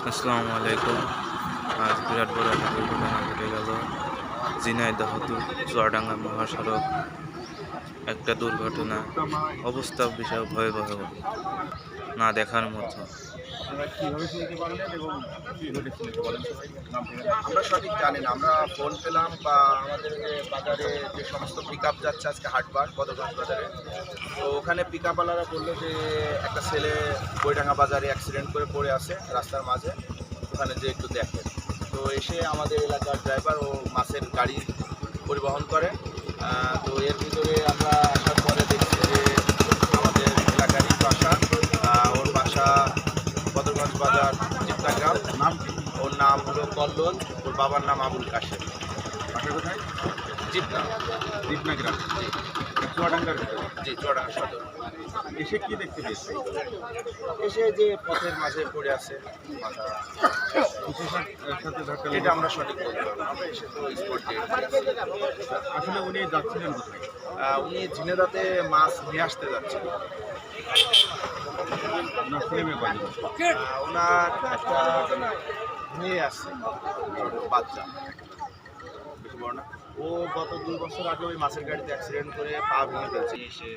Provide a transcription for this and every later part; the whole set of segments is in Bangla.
আসসালামু আলাইকুম। আজ বিরাট বড় একটা দুর্ঘটনা ঘটে গেল ঝিনাইদহ টু চুয়াডাঙ্গা মহাসড়ক। একটা দুর্ঘটনা, অবস্থা বিষয় ভয়াবহ, না দেখার মতো। আপনারা কিভাবে শুনতে পারলেন এবং কি ঘটেছিল একটু বলেন তো ভাই? আমরা সঠিক জানি না। আমরা ফোন পেলাম বা আমাদের যে বাজারে যে সমস্ত পিকআপ যাচ্ছে আজকে হাটবার বদরগঞ্জ বাজারে, তো ওখানে পিকআপওয়ালারা বললো যে একটা ছেলে বইডাঙ্গা বাজারে অ্যাক্সিডেন্ট করে পড়ে আছে রাস্তার মাঝে, ওখানে যে একটু দেখে। তো এসে আমাদের এলাকার ড্রাইভার ও মাছের গাড়ি পরিবহন করে। তো এর ভিতরে আমরা আসার পরে দেখছি যে আমাদের এলাকারই বাসা, ওর বাসা বদরগঞ্জ বাজার জিপনা গ্রাম। নাম কি? ওর নাম হলো কল্লোল, ওর বাবার নাম আবুল কাশেম। বাসা কোথায়? জিপনা। দীপনা গ্রাম, চুয়াডাঙ্গার ভিতরে। জি, চুয়াডাঙ্গা সদর। এসে কি দেখতে পেয়েছে? এসে যে পথের মাঝে পড়ে আছে মাথা, কিসের সাথে ধাক্কা এটা লেগে? আমরা সঠিক বলতে পারবো না। আমরা এসে তো স্পট ডেট। আসলে উনি যাচ্ছিলেন কোথায়? উনি ঝিনেদাতে মাছ নিয়ে আসতে যাচ্ছেন। ওনার ছেলে মেয়ে কয়জন? ওনার একটা মেয়ে আছে, ছোট বাচ্চা, বেশি বড় না। ও গত 2 বছর আগে ওই মাছের গাড়িতে অ্যাক্সিডেন্ট করে পা ভেঙে ফেলছে। এসে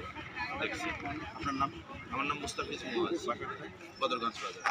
দেখছি। আপনার নাম? আমার নাম মুস্তাফিজ মোয়াজ, বাসা কোথায়? বদরগঞ্জ বাজার।